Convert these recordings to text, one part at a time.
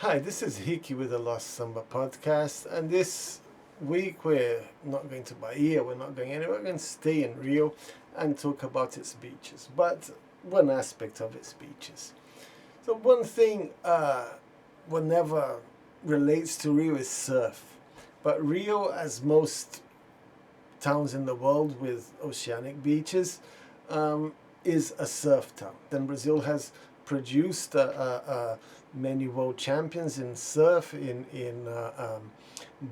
Hi, this is Hiki with the Lost Samba podcast, and this week we're not going to Bahia, we're not going anywhere, we're going to stay in Rio and talk about its beaches, but one aspect of its beaches. So one thing whenever relates to Rio is surf, but Rio, as most towns in the world with oceanic beaches, is a surf town. Then Brazil has produced many world champions in surf, in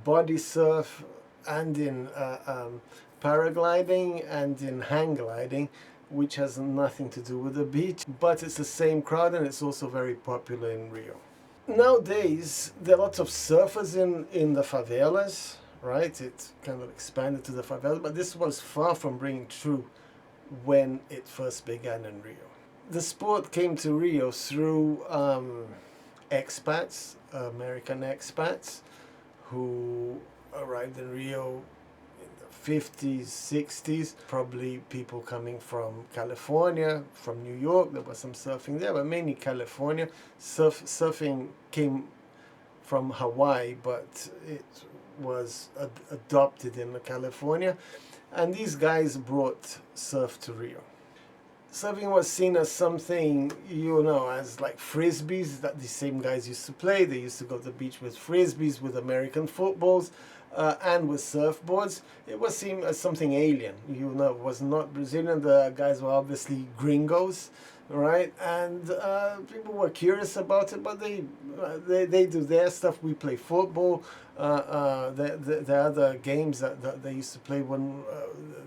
body surf, and in paragliding and in hang gliding, which has nothing to do with the beach, but it's the same crowd and it's also very popular in Rio. Nowadays, there are lots of surfers in the favelas, right? It kind of expanded to the favelas, but this was far from being true when it first began in Rio. The sport came to Rio through expats, American expats, who arrived in Rio in the 50s, 60s. Probably people coming from California, from New York. There was some surfing there, but mainly California. Surfing came from Hawaii, but it was adopted in California. And these guys brought surf to Rio. Surfing was seen as something, as like frisbees that the same guys used to play. They used to go to the beach with frisbees, with American footballs, and with surfboards. It was seen as something alien. It was not Brazilian. The guys were obviously gringos, right? And people were curious about it, but they do their stuff. We play football. The other games that they used to play, one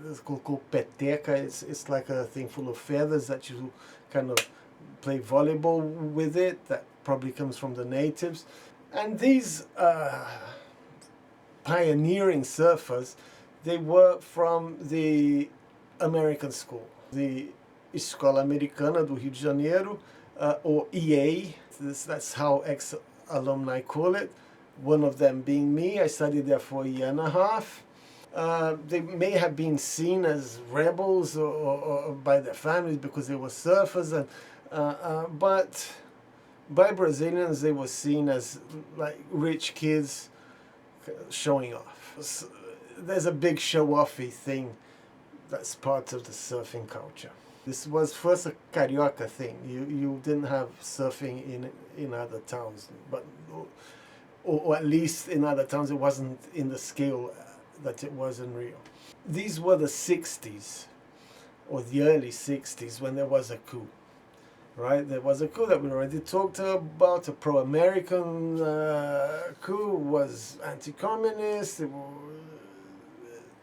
it's called peteca. It's like a thing full of feathers that you kind of play volleyball with it. That probably comes from the natives. And these pioneering surfers, they were from the American school, the Escola Americana do Rio de Janeiro, or EA. That's how ex-alumni call it. One of them being me. I studied there for a year and a half. They may have been seen as rebels or by their families because they were surfers, but by Brazilians they were seen as like rich kids showing off. So there's a big show-offy thing that's part of the surfing culture. This was first a carioca thing. You didn't have surfing in other towns, but or at least in other towns it wasn't in the scale that it was in Rio. These were the 60s or the early 60s when there was a coup. Right, there was a coup that we already talked about. A pro-American coup, was anti-communist.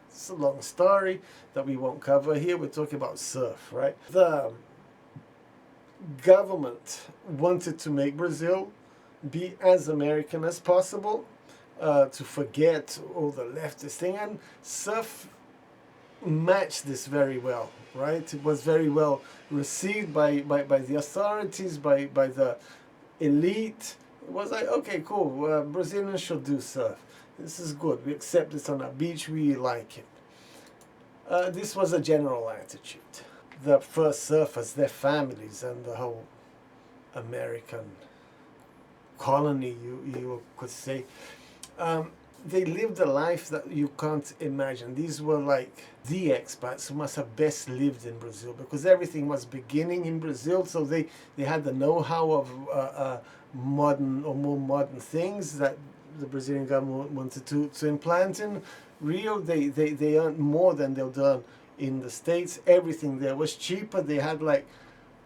It's a long story that we won't cover here. We're talking about surf, right? The government wanted to make Brazil be as American as possible, to forget all the leftist thing, and surf matched this very well, right? It was very well received by the authorities, by the elite. It was like, okay, cool, Brazilians should do surf. This is good. We accept this on our beach. We like it. This was a general attitude. The first surfers, their families, and the whole American colony, you could say, they lived a life that you can't imagine. These were like the expats who must have best lived in Brazil because everything was beginning in Brazil, so they had the know-how of modern or more modern things that the Brazilian government wanted to implant in Rio. They earned more than they've done in the States. Everything there was cheaper. They had like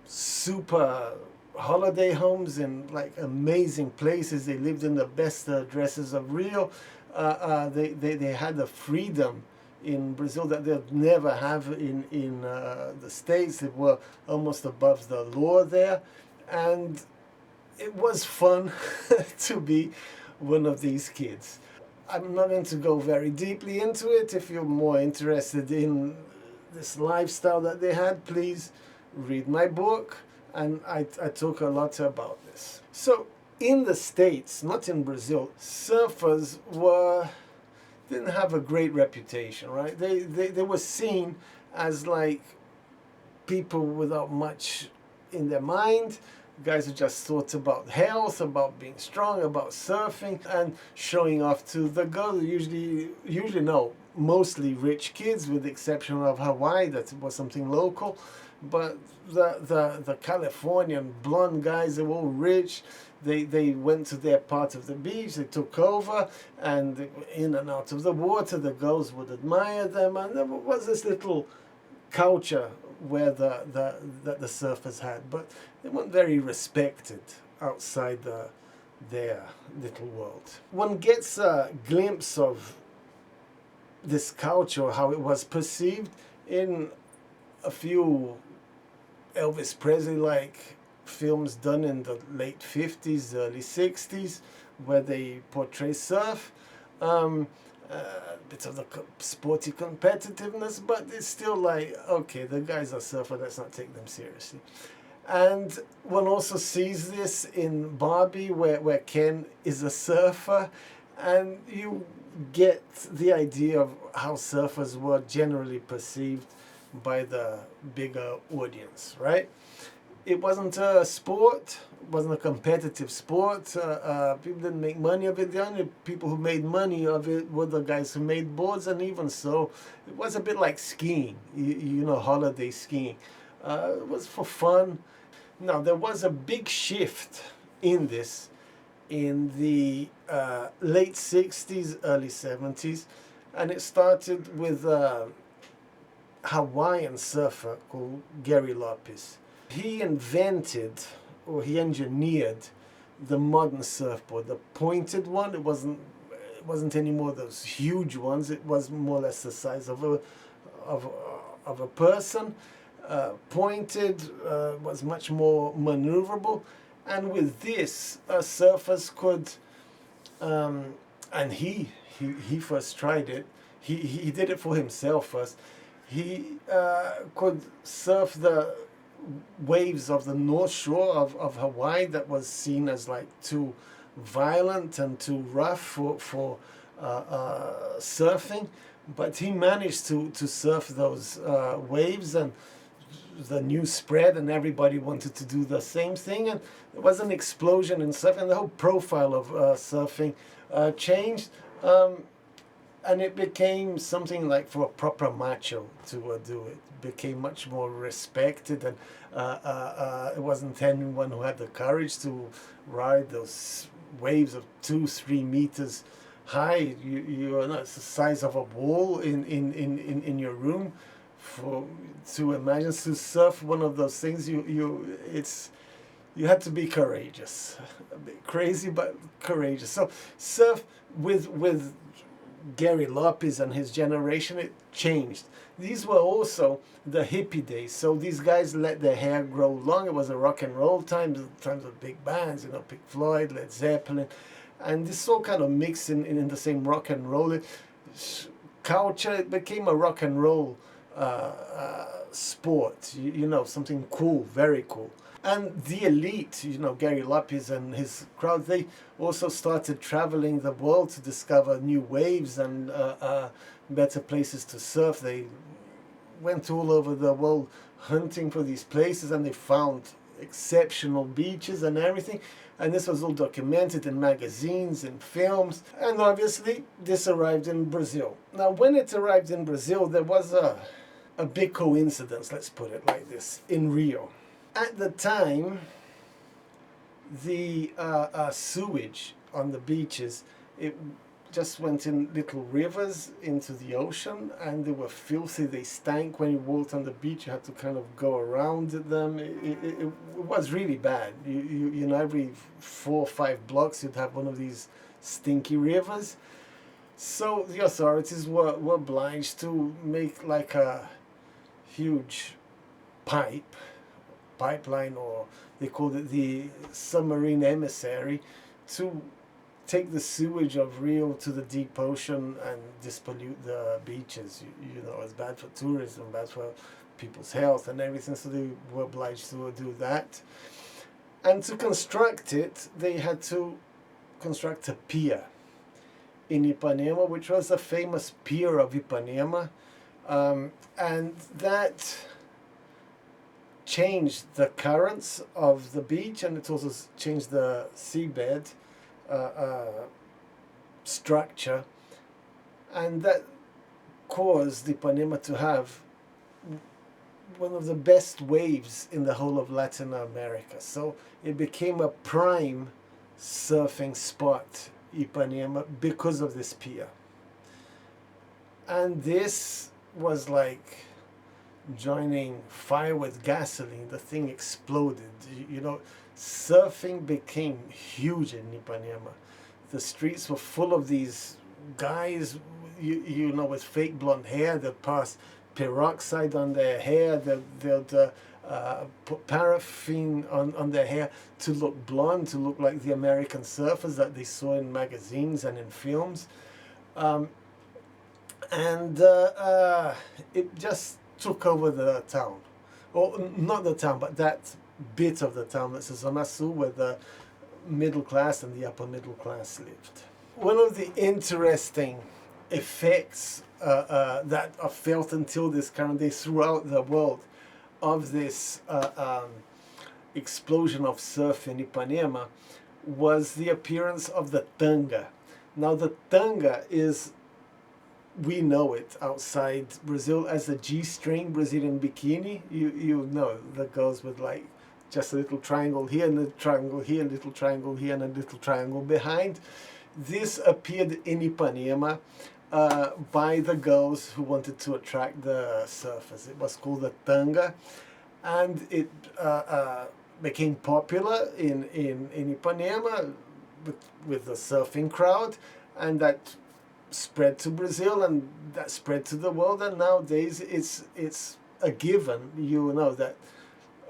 super holiday homes in like amazing places. They lived in the best addresses of Rio. They had the freedom in Brazil that they'd never have in the States. They were almost above the law there, and it was fun to be one of these kids. I'm not going to go very deeply into it. If you're more interested in this lifestyle that they had, please read my book, and I talk a lot about this. So in the States, not in Brazil, surfers didn't have a great reputation, right? They were seen as like people without much in their mind. guys who just thought about health, about being strong, about surfing, and showing off to the girls. Usually no, mostly rich kids, with the exception of Hawaii, that was something local. But the Californian blonde guys, they were all rich. They went to their part of the beach, they took over, and they were in and out of the water. The girls would admire them, and there was this little culture where the surfers had, but they weren't very respected outside their little world. One gets a glimpse of this culture, how it was perceived, in a few Elvis Presley-like films done in the late 50s, early 60s, where they portray surf. Bit of the sporty competitiveness, but it's still like, okay, the guys are surfer, let's not take them seriously. And one also sees this in Barbie, where Ken is a surfer, and you get the idea of how surfers were generally perceived by the bigger audience, right? It wasn't a sport, it wasn't a competitive sport. People didn't make money of it. The only people who made money of it were the guys who made boards, and even so, it was a bit like skiing, you know, holiday skiing. It was for fun. Now, there was a big shift in this in the late 60s, early 70s, and it started with a Hawaiian surfer called Gary Lopez. He invented, or he engineered, the modern surfboard, the pointed one. It wasn't any more of those huge ones. It was more or less the size of a person. Pointed, was much more maneuverable, and with this, surfers could, and he first tried it. He did it for himself first. He could surf the waves of the North Shore of Hawaii that was seen as like too violent and too rough for surfing, but he managed to surf those waves, and the news spread, and everybody wanted to do the same thing, and there was an explosion in surfing. The whole profile of surfing changed. And it became something like for a proper macho to do it. Became much more respected, and it wasn't anyone who had the courage to ride those waves of 2-3 meters high. You know, it's the size of a wall in your room. To imagine to surf one of those things, you had to be courageous, a bit crazy but courageous. So surf with Gary Lopez and his generation, it changed. These were also the hippie days, so these guys let their hair grow long. It was a rock and roll times of big bands, you know, Pink Floyd, Led Zeppelin, and this all kind of mixed in the same rock and roll culture. It became a rock and roll sport, you know, something cool, very cool. And the elite, you know, Gary Lopez and his crowd, they also started traveling the world to discover new waves and better places to surf. They went all over the world hunting for these places, and they found exceptional beaches and everything. And this was all documented in magazines and films. And obviously, this arrived in Brazil. Now, when it arrived in Brazil, there was a big coincidence, let's put it like this, in Rio. At the time, the sewage on the beaches, it just went in little rivers into the ocean, and they were filthy. They stank. When you walked on the beach, you had to kind of go around them. It was really bad. You know, every 4 or 5 blocks, you'd have one of these stinky rivers. So the authorities were obliged to make like a huge pipeline, or they called it the submarine emissary, to take the sewage of Rio to the deep ocean and dispollute the beaches. You know, it's bad for tourism, bad for people's health and everything, so they were obliged to do that. And to construct it, they had to construct a pier in Ipanema, which was the famous pier of Ipanema, and that changed the currents of the beach, and it also changed the seabed structure, and that caused Ipanema to have one of the best waves in the whole of Latin America. So it became a prime surfing spot, Ipanema, because of this pier. And this was like joining fire with gasoline. The thing exploded. You know, surfing became huge in Ipanema. The streets were full of these guys, you know, with fake blonde hair. They'd pass peroxide on their hair. They'd put paraffin on their hair to look blonde, to look like the American surfers that they saw in magazines and in films. It just took over the town. Or not the town, but that bit of the town, that's the Zona Sul, where the middle class and the upper middle class lived. One of the interesting effects that are felt until this current day throughout the world of this explosion of surf in Ipanema was the appearance of the tanga. Now the tanga is, we know it outside Brazil as a G-string Brazilian bikini. You know, the girls with like just a little triangle here and a triangle here, a little triangle here and a little triangle behind. This appeared in Ipanema by the girls who wanted to attract the surfers. It was called the tanga, and it became popular in Ipanema with the surfing crowd, and that spread to Brazil, and that spread to the world, and nowadays it's a given, you know, that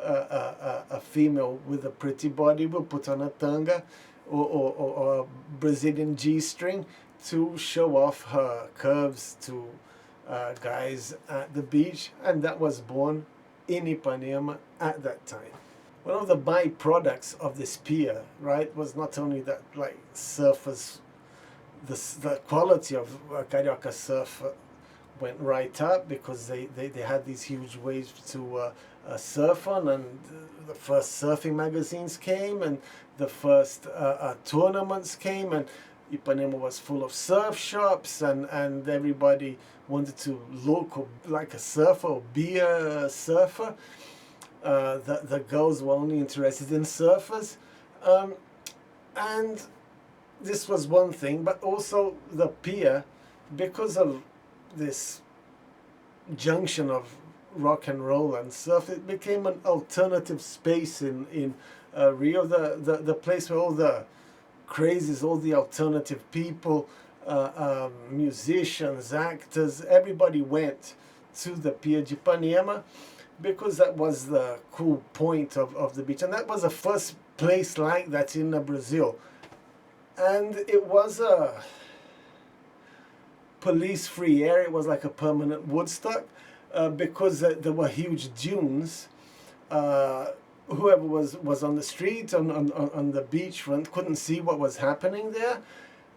a female with a pretty body will put on a tanga or a Brazilian G-string to show off her curves to guys at the beach, and that was born in Ipanema at that time. One of the byproducts of this pier, right, was not only that like surfers, the quality of Carioca surf went right up because they had these huge waves to surf on, and the first surfing magazines came, and the first tournaments came, and Ipanema was full of surf shops, and everybody wanted to look like a surfer or be a surfer. The girls were only interested in surfers, and this was one thing, but also the pier, because of this junction of rock and roll and surf, it became an alternative space in Rio, the place where all the crazies, all the alternative people, musicians, actors, everybody went to the Pier de Ipanema, because that was the cool point of the beach, and that was the first place like that in Brazil. And it was a police-free area. It was like a permanent Woodstock, because there were huge dunes. Whoever was on the street, on the beachfront, couldn't see what was happening there,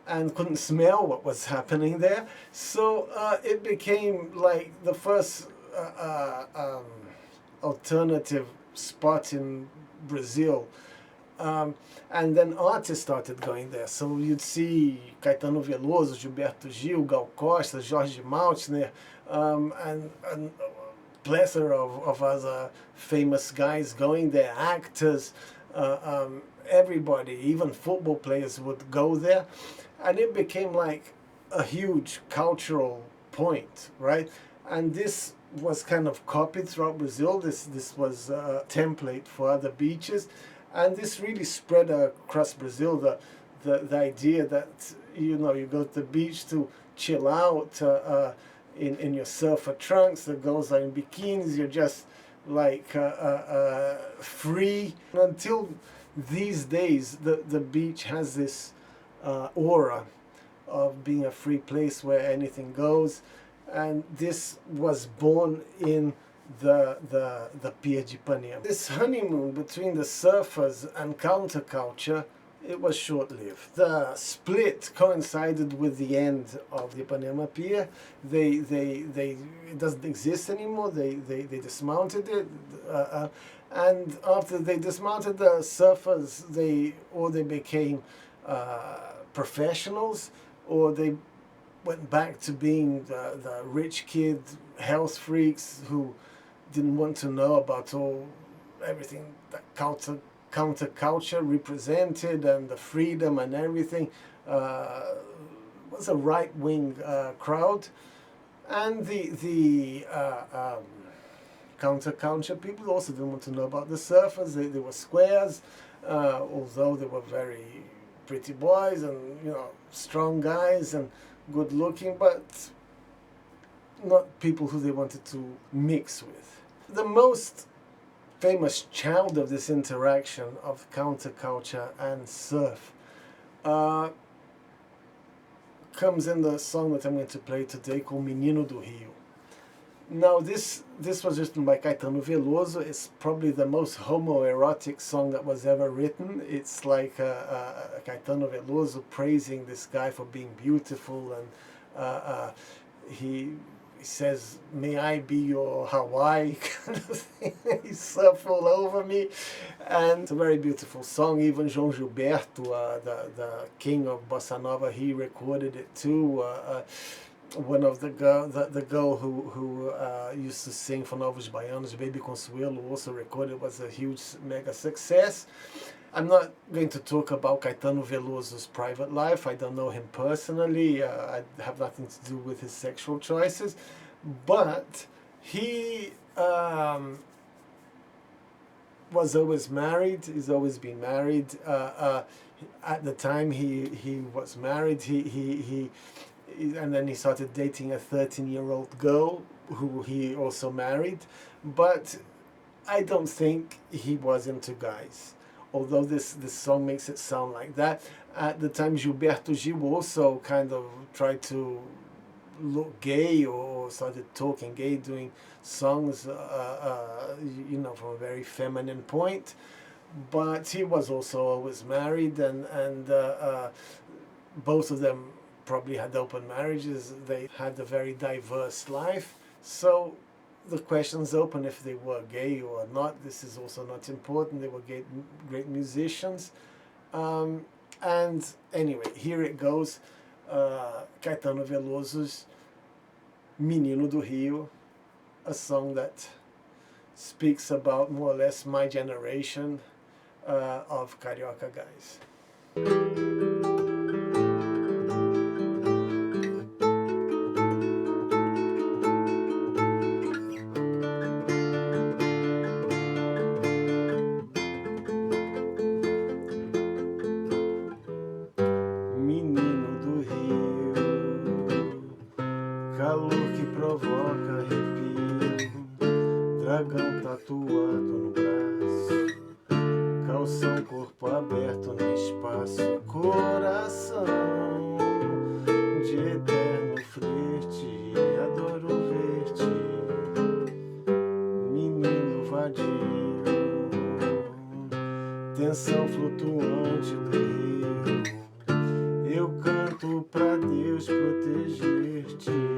and couldn't smell what was happening there. So it became like the first alternative spot in Brazil. And then artists started going there. So you'd see Caetano Veloso, Gilberto Gil, Gal Costa, Jorge Maltner, and a plethora of other famous guys going there, actors, everybody, even football players would go there. And it became like a huge cultural point, right? And this was kind of copied throughout Brazil. This was a template for other beaches. And this really spread across Brazil, the idea that, you know, you go to the beach to chill out in your surfer trunks, the girls are in bikinis, you're just like free. Until these days, the beach has this aura of being a free place where anything goes, and this was born in the Pier de Ipanema. This honeymoon between the surfers and counterculture it was short-lived. The split coincided with the end of the Ipanema Pier. It doesn't exist anymore. They dismounted it, and after they dismounted the surfers, they became professionals, or they went back to being the rich kid health freaks who didn't want to know about everything that counterculture represented, and the freedom and everything. Was a right-wing crowd, and the counterculture people also didn't want to know about the surfers. They were squares, although they were very pretty boys and strong guys and good looking, but not people who they wanted to mix with. The most famous child of this interaction of counterculture and surf comes in the song that I'm going to play today, called Menino do Rio. Now this was written by Caetano Veloso. It's probably the most homoerotic song that was ever written. It's like Caetano Veloso praising this guy for being beautiful, and he says, "May I be your Hawaii?" kind of thing. He surfed all over me, and it's a very beautiful song. Even João Gilberto, the king of bossa nova, he recorded it too. One of the girl who used to sing for Novos Baianos, Baby Consuelo, also recorded. It was a huge mega success. I'm not going to talk about Caetano Veloso's private life. I don't know him personally. I have nothing to do with his sexual choices. But he was always married. He's always been married. At the time he was married, and then he started dating a 13-year-old girl who he also married. But I don't think he was into guys, although this song makes it sound like that. At the time, Gilberto Gil also kind of tried to look gay, or started talking gay, doing songs, from a very feminine point. But he was also always married, and both of them probably had open marriages. They had a very diverse life. So the question's open if they were gay or not. This is also not important. They were great musicians. And anyway, here it goes. Caetano Veloso's Menino do Rio, a song that speaks about more or less my generation of Carioca guys. Calor que provoca arrepio, dragão tatuado no braço, calção, corpo aberto no espaço, coração de eterno flerte, adoro ver-te, menino vadio, tensão flutuante do rio, eu canto pra Deus proteger-te.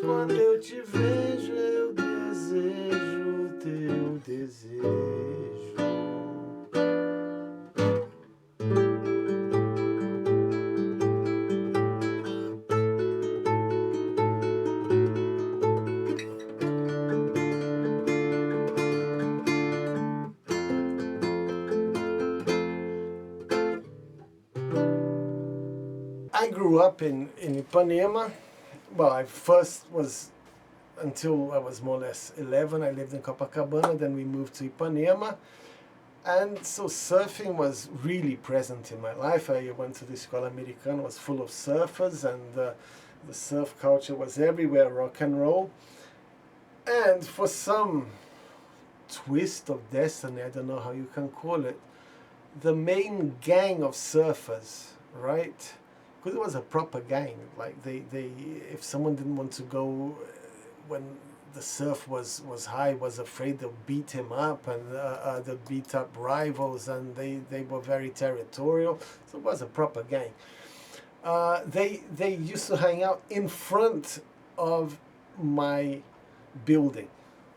Quando eu te vejo, eu desejo teu desejo. I grew up in Ipanema. Well, I first was, until I was more or less 11, I lived in Copacabana, then we moved to Ipanema. And so surfing was really present in my life. I went to the Escola Americana, was full of surfers, and the surf culture was everywhere, rock and roll. And for some twist of destiny, I don't know how you can call it, the main gang of surfers, right? Because it was a proper gang. Like they, if someone didn't want to go when the surf was high, was afraid they'll beat him up, and they'd beat up rivals, and they were very territorial. So it was a proper gang. They used to hang out in front of my building,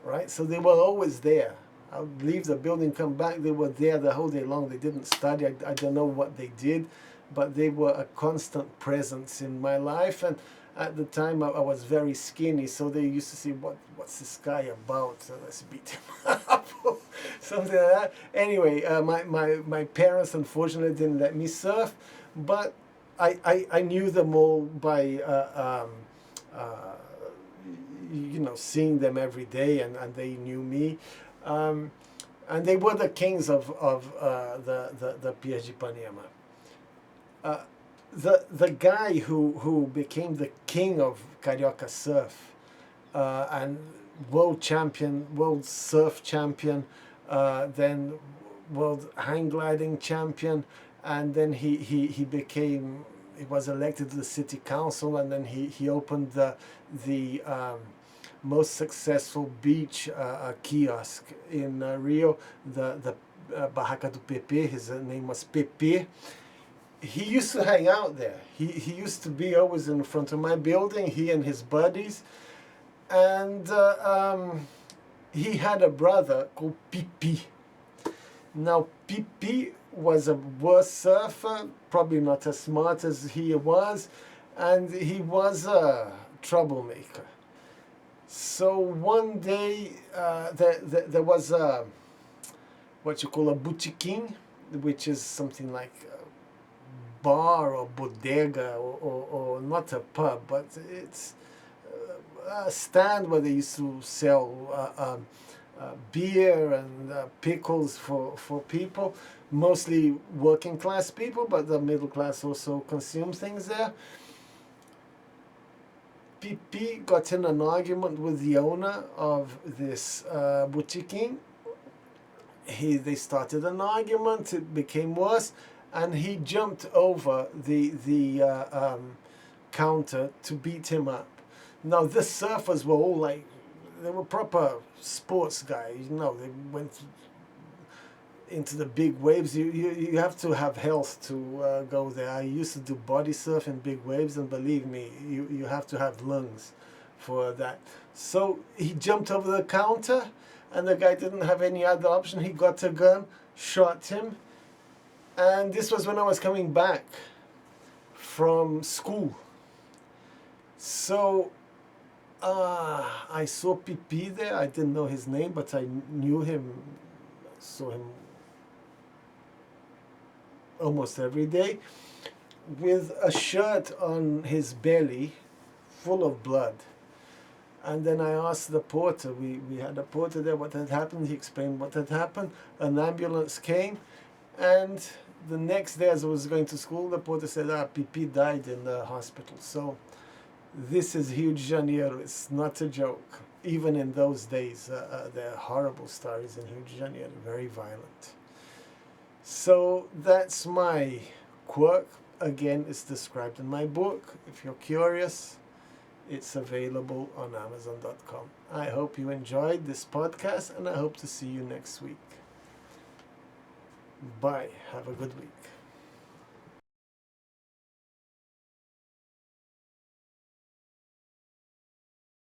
right? So they were always there. I would leave the building, come back, they were there the whole day long. They didn't study. I don't know what they did, but they were a constant presence in my life. And at the time, I was very skinny, so they used to say, what's this guy about? So let's beat him up, something like that. Anyway, my parents, unfortunately, didn't let me surf, but I knew them all by seeing them every day, and they knew me. And they were the kings of the Pier de Ipanema. The guy who became the king of Carioca surf and world champion, world surf champion, then world hang gliding champion, and then he was elected to the city council, and then he opened the most successful beach kiosk in Rio, the Barraca do Pepe. His name was Pepe. He used to hang out there. He used to be always in front of my building, he and his buddies. And he had a brother called Pipi. Now, Pipi was a worse surfer, probably not as smart as he was, and he was a troublemaker. So one day there was what you call a boutiquin, which is something like a bar or bodega, or not a pub, but it's a stand where they used to sell beer and pickles for people, mostly working class people, but the middle class also consumes things there. PP got in an argument with the owner of this boutiquin. They started an argument, it became worse, and he jumped over the counter to beat him up. Now, the surfers were all like, they were proper sports guys, they went into the big waves. You have to have health to go there. I used to do body surf in big waves, and believe me, you have to have lungs for that. So he jumped over the counter, and the guy didn't have any other option. He got a gun, shot him, and this was when I was coming back from school. So I saw Pipi there. I didn't know his name, but I knew him, saw him almost every day, with a shirt on his belly full of blood. And then I asked the porter, we had a porter there, what had happened. He explained what had happened. An ambulance came, and the next day as I was going to school, the porter said, Pipi died in the hospital. So this is Rio de Janeiro. It's not a joke. Even in those days, there are horrible stories in Rio de Janeiro, very violent. So that's my quirk. Again, it's described in my book. If you're curious, it's available on Amazon.com. I hope you enjoyed this podcast, and I hope to see you next week. Bye. Have a good week.